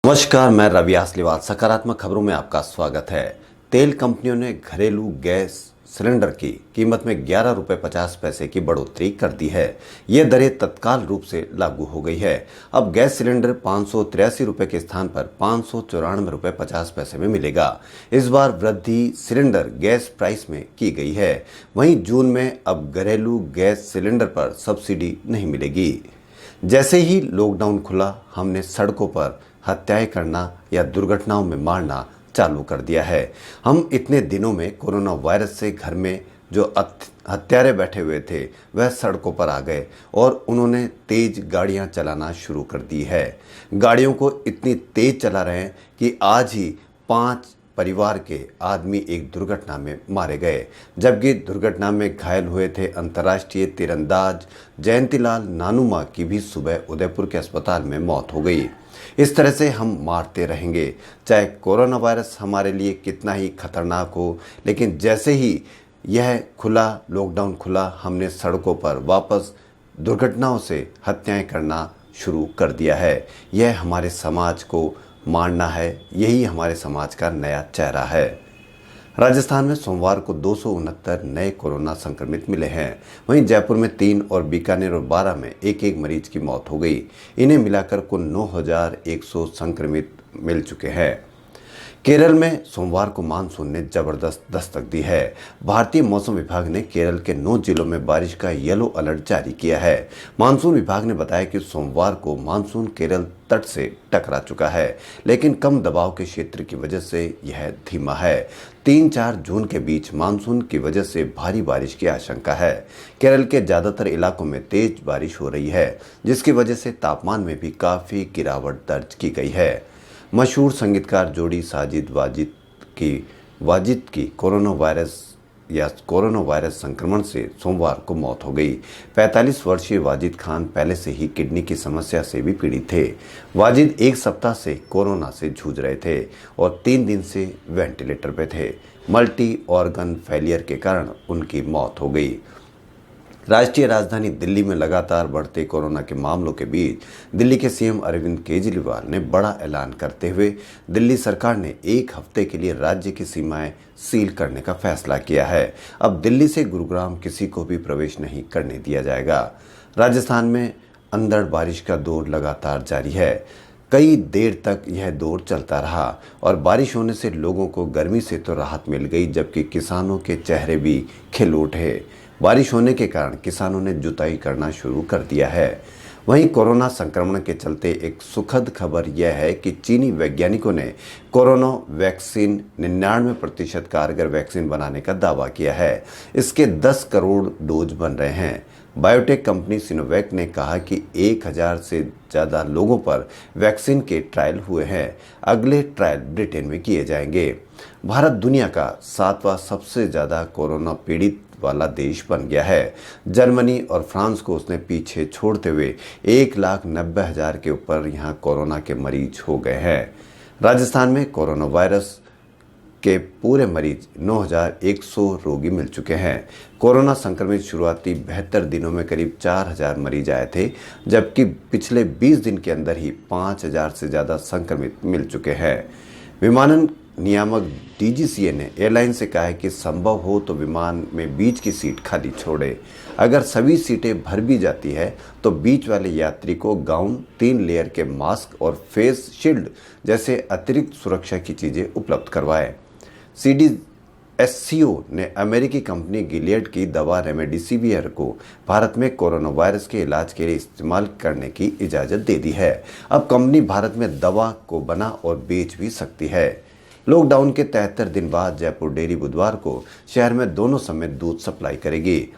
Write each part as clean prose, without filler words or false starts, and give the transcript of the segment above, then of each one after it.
नमस्कार, मैं रवि आसलीवाल। सकारात्मक खबरों में आपका स्वागत है। तेल कंपनियों ने घरेलू गैस सिलेंडर की कीमत में 11 रुपये 50 पैसे की बढ़ोतरी कर दी है। ये दरें तत्काल रूप से लागू हो गई है। अब गैस सिलेंडर 583 रुपये के स्थान पर 594 रुपये 50 पैसे में मिलेगा। इस बार वृद्धि सिलेंडर गैस प्राइस में की गई है। वहीं जून में अब घरेलू गैस सिलेंडर पर सब्सिडी नहीं मिलेगी। जैसे ही लॉकडाउन खुला, हमने सड़कों पर हत्याएं करना या दुर्घटनाओं में मारना चालू कर दिया है। हम इतने दिनों में कोरोना वायरस से घर में जो हत्यारे बैठे हुए थे वह सड़कों पर आ गए और उन्होंने तेज गाड़ियां चलाना शुरू कर दी है। गाड़ियों को इतनी तेज चला रहे हैं कि आज ही 5 परिवार के आदमी एक दुर्घटना में मारे गए, जबकि दुर्घटना में घायल हुए थे अंतर्राष्ट्रीय तीरंदाज जयंतीलाल नानुमा की भी सुबह उदयपुर के अस्पताल में मौत हो गई। इस तरह से हम मारते रहेंगे, चाहे कोरोना वायरस हमारे लिए कितना ही खतरनाक हो। लेकिन जैसे ही यह खुला, लॉकडाउन खुला, हमने सड़कों पर वापस दुर्घटनाओं से हत्याएं करना शुरू कर दिया है। यह हमारे समाज को मारना है। यही हमारे समाज का नया चेहरा है। राजस्थान में सोमवार को 269 नए कोरोना संक्रमित मिले हैं। वहीं जयपुर में 3 और बीकानेर और 12 में एक एक मरीज की मौत हो गई। इन्हें मिलाकर कुल 9,100 संक्रमित मिल चुके हैं। केरल में सोमवार को मानसून ने जबरदस्त दस्तक दी है। भारतीय मौसम विभाग ने केरल के 9 जिलों में बारिश का येलो अलर्ट जारी किया है। मानसून विभाग ने बताया कि सोमवार को मानसून केरल तट से टकरा चुका है, लेकिन कम दबाव के क्षेत्र की वजह से यह धीमा है। 3-4 जून के बीच मानसून की वजह से भारी बारिश की आशंका है। केरल के ज्यादातर इलाकों में तेज बारिश हो रही है, जिसकी वजह से तापमान में भी काफी गिरावट दर्ज की गई है। मशहूर संगीतकार जोड़ी साजिद वाजिद की कोरोना वायरस संक्रमण से सोमवार को मौत हो गई। 45 वर्षीय वाजिद खान पहले से ही किडनी की समस्या से भी पीड़ित थे। वाजिद 1 सप्ताह से कोरोना से जूझ रहे थे और 3 दिन से वेंटिलेटर पे थे। मल्टी ऑर्गन फेलियर के कारण उनकी मौत हो गई। राष्ट्रीय राजधानी दिल्ली में लगातार बढ़ते कोरोना के मामलों के बीच दिल्ली के सीएम अरविंद केजरीवाल ने बड़ा ऐलान करते हुए दिल्ली सरकार ने 1 हफ्ते के लिए राज्य की सीमाएं सील करने का फैसला किया है। अब दिल्ली से गुरुग्राम किसी को भी प्रवेश नहीं करने दिया जाएगा। राजस्थान में अंधड़ बारिश का दौर लगातार जारी है। कई देर तक यह दौर चलता रहा और बारिश होने से लोगों को गर्मी से तो राहत मिल गई, जबकि किसानों के चेहरे भी खिल उठे। बारिश होने के कारण किसानों ने जुताई करना शुरू कर दिया है। वहीं कोरोना संक्रमण के चलते एक सुखद खबर यह है कि चीनी वैज्ञानिकों ने कोरोना वैक्सीन 99% कारगर वैक्सीन बनाने का दावा किया है। इसके 10 करोड़ डोज बन रहे हैं। बायोटेक कंपनी सिनोवैक ने कहा कि 1000 से ज़्यादा लोगों पर वैक्सीन के ट्रायल हुए हैं। अगले ट्रायल ब्रिटेन में किए जाएंगे। भारत दुनिया का 7वां सबसे ज़्यादा कोरोना पीड़ित वाला देश बन गया है। जर्मनी और फ्रांस को उसने पीछे छोड़ते हुए 1,90,000 के ऊपर यहाँ कोरोना के मरीज हो गए हैं। राजस्थान में कोरोना वायरस के पूरे मरीज 9,100 रोगी मिल चुके हैं। कोरोना संक्रमित शुरुआती 72 दिनों में करीब 4,000 मरीज आए थे, जबकि पिछले 20 दिन के अंदर ही 5,000 से ज़्यादा संक्रमित मिल चुके हैं। विमानन नियामक डीजीसीए ने एयरलाइन से कहा है कि संभव हो तो विमान में बीच की सीट खाली छोड़े। अगर सभी सीटें भर भी जाती है तो बीच वाले यात्री को गाउन, 3 लेयर के मास्क और फेस शील्ड जैसे अतिरिक्त सुरक्षा की चीज़ें उपलब्ध करवाए। सीडीएससीओ ने अमेरिकी कंपनी गिलियड की दवा रेमडेसिवियर को भारत में कोरोना वायरस के इलाज के लिए इस्तेमाल करने की इजाज़त दे दी है। अब कंपनी भारत में दवा को बना और बेच भी सकती है। लॉकडाउन के 73 दिन बाद जयपुर डेयरी बुधवार को शहर में दोनों समय दूध सप्लाई करेगी।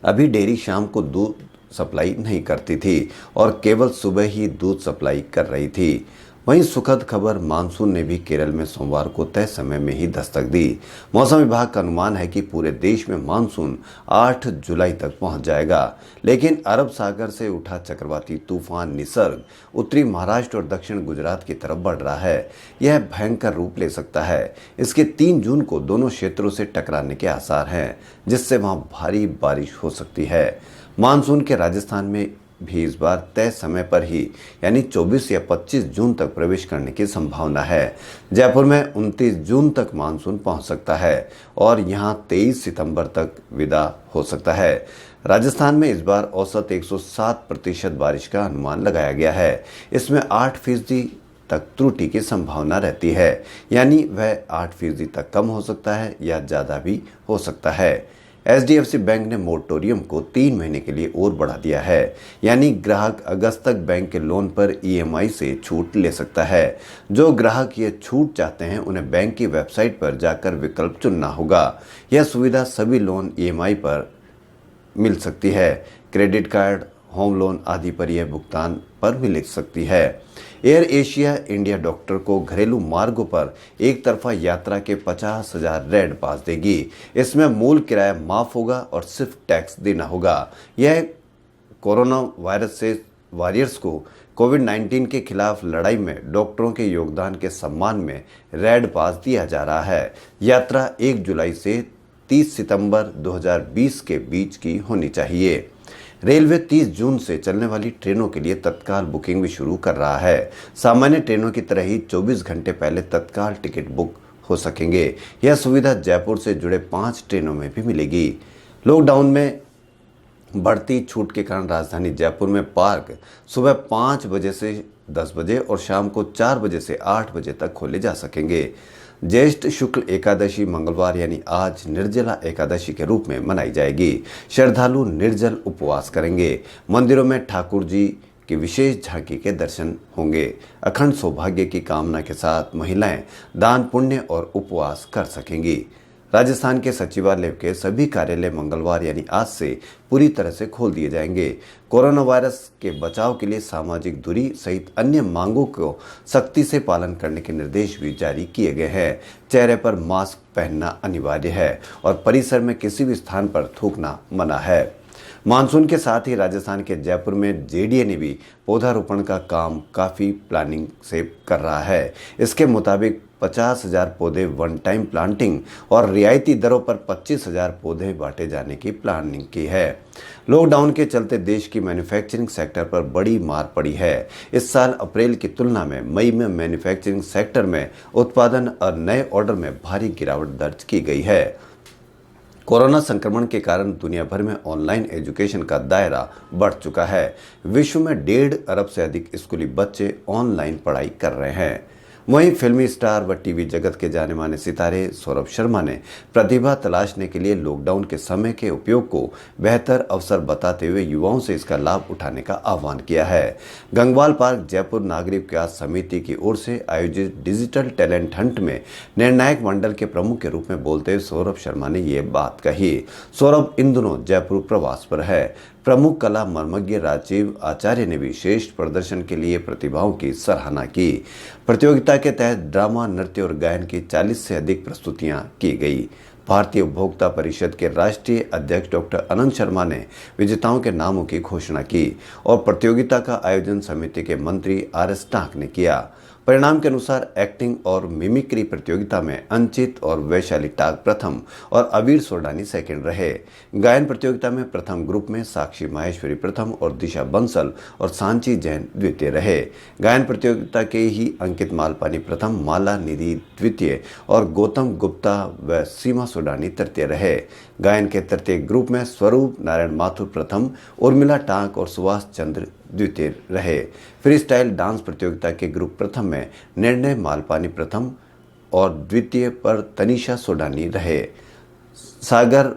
अभी डेयरी शाम को दूध सप्लाई नहीं करती थी और केवल सुबह ही दूध सप्लाई कर रही थी। वहीं सुखद खबर, मानसून ने भी केरल में सोमवार को तय समय में ही दस्तक दी। मौसम विभाग का अनुमान है कि पूरे देश में मानसून 8 जुलाई तक पहुंच जाएगा। लेकिन अरब सागर से उठा चक्रवाती तूफान निसर्ग उत्तरी महाराष्ट्र और दक्षिण गुजरात की तरफ बढ़ रहा है। यह भयंकर रूप ले सकता है। इसके 3 जून को दोनों क्षेत्रों से टकराने के आसार हैं, जिससे वहां भारी बारिश हो सकती है। मानसून के राजस्थान में भी इस बार तय समय पर ही यानी 24 या 25 जून तक प्रवेश करने की संभावना है। जयपुर में 29 जून तक मानसून पहुंच सकता है और यहां 23 सितंबर तक विदा हो सकता है। राजस्थान में इस बार औसत 107% बारिश का अनुमान लगाया गया है। इसमें 8% तक त्रुटि की संभावना रहती है, यानी वह 8% तक कम हो सकता है या ज़्यादा भी हो सकता है। HDFC बैंक ने मोरेटोरियम को 3 महीने के लिए और बढ़ा दिया है, यानी ग्राहक अगस्त तक बैंक के लोन पर EMI से छूट ले सकता है। जो ग्राहक ये छूट चाहते हैं उन्हें बैंक की वेबसाइट पर जाकर विकल्प चुनना होगा। यह सुविधा सभी लोन EMI पर मिल सकती है। क्रेडिट कार्ड, होम लोन आदि पर यह भुगतान पर मिल सकती है। एयर एशिया इंडिया डॉक्टर को घरेलू मार्गों पर एक तरफा यात्रा के 50,000 रेड पास देगी। इसमें मूल किराया माफ होगा और सिर्फ टैक्स देना होगा। यह कोरोना वायरस से वॉरियर्स को कोविड-19 के खिलाफ लड़ाई में डॉक्टरों के योगदान के सम्मान में रेड पास दिया जा रहा है। यात्रा 1 जुलाई से 30 सितंबर 2020 के बीच की होनी चाहिए। रेलवे 30 जून से चलने वाली ट्रेनों के लिए तत्काल बुकिंग भी शुरू कर रहा है। सामान्य ट्रेनों की तरह ही 24 घंटे पहले तत्काल टिकट बुक हो सकेंगे। यह सुविधा जयपुर से जुड़े 5 ट्रेनों में भी मिलेगी। लॉकडाउन में बढ़ती छूट के कारण राजधानी जयपुर में पार्क सुबह 5 बजे से 10 बजे और शाम को 4 बजे से 8 बजे तक खोले जा सकेंगे। ज्येष्ठ शुक्ल एकादशी मंगलवार यानी आज निर्जला एकादशी के रूप में मनाई जाएगी। श्रद्धालु निर्जल उपवास करेंगे। मंदिरों में ठाकुर जी की विशेष झांकी के दर्शन होंगे। अखंड सौभाग्य की कामना के साथ महिलाएं दान पुण्य और उपवास कर सकेंगी। राजस्थान के सचिवालय के सभी कार्यालय मंगलवार यानी आज से पूरी तरह से खोल दिए जाएंगे। कोरोना वायरस के बचाव के लिए सामाजिक दूरी सहित अन्य मांगों को सख्ती से पालन करने के निर्देश भी जारी किए गए हैं। चेहरे पर मास्क पहनना अनिवार्य है और परिसर में किसी भी स्थान पर थूकना मना है। मानसून के साथ ही राजस्थान के जयपुर में JDA ने भी पौधारोपण का काम काफ़ी प्लानिंग से कर रहा है। इसके मुताबिक 50,000 पौधे वन टाइम प्लांटिंग और रियायती दरों पर 25,000 पौधे बांटे जाने की प्लानिंग की है। लॉकडाउन के चलते देश की मैन्युफैक्चरिंग सेक्टर पर बड़ी मार पड़ी है। इस साल अप्रैल की तुलना में मई में मैन्युफैक्चरिंग सेक्टर में उत्पादन और नए ऑर्डर में भारी गिरावट दर्ज की गई है। कोरोना संक्रमण के कारण दुनिया भर में ऑनलाइन एजुकेशन का दायरा बढ़ चुका है। विश्व में 1.5 अरब से अधिक स्कूली बच्चे ऑनलाइन पढ़ाई कर रहे हैं। वहीं फिल्मी स्टार व टीवी जगत के जाने माने सितारे सौरभ शर्मा ने प्रतिभा तलाशने के लिए लॉकडाउन के समय के उपयोग को बेहतर अवसर बताते हुए युवाओं से इसका लाभ उठाने का आह्वान किया है। गंगवाल पार्क जयपुर नागरिक विकास समिति की ओर से आयोजित डिजिटल टैलेंट हंट में निर्णायक मंडल के प्रमुख के रूप में बोलते हुए सौरभ शर्मा ने ये बात कही। सौरभ इन दिनों जयपुर प्रवास पर है। प्रमुख कला मर्मज्ञ राजीव आचार्य ने भी श्रेष्ठ प्रदर्शन के लिए प्रतिभाओं की सराहना की। प्रतियोगिता के तहत ड्रामा, नृत्य और गायन की 40 से अधिक प्रस्तुतियां की गई। भारतीय उपभोक्ता परिषद के राष्ट्रीय अध्यक्ष डॉक्टर अनंत शर्मा ने विजेताओं के नामों की घोषणा की और प्रतियोगिता का आयोजन समिति के मंत्री RS टांक ने किया। परिणाम के अनुसार एक्टिंग और मिमिक्री प्रतियोगिता में अंचित और वैशाली टाग प्रथम और अबीर सोडानी सेकंड रहे। गायन प्रतियोगिता में प्रथम ग्रुप में साक्षी माहेश्वरी प्रथम और दिशा बंसल और सांची जैन द्वितीय रहे। गायन प्रतियोगिता के ही अंकित मालपानी प्रथम, माला निधि द्वितीय और गौतम गुप्ता व सीमा सोडानी तृतीय रहे। गायन के तृतीय ग्रुप में स्वरूप नारायण माथुर प्रथम, उर्मिला टांक और सुभाष चंद्र द्वितीय रहे। फ्री स्टाइल डांस प्रतियोगिता के ग्रुप प्रथम में निर्णय मालपानी प्रथम और द्वितीय पर तनिषा सोडानी रहे। सागर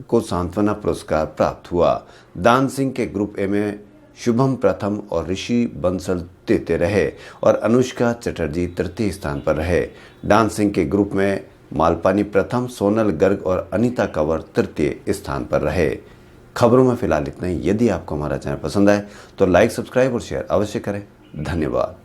को सांत्वना पुरस्कार प्राप्त हुआ। दान सिंह के ग्रुप ए में शुभम प्रथम और ऋषि बंसल तृतीय रहे और अनुष्का चटर्जी तृतीय स्थान पर रहे। डांसिंग के ग्रुप में मालपानी प्रथम, सोनल गर्ग और अनीता कंवर तृतीय स्थान पर रहे। खबरों में फिलहाल इतना ही। यदि आपको हमारा चैनल पसंद आए तो लाइक, सब्सक्राइब और शेयर अवश्य करें। धन्यवाद।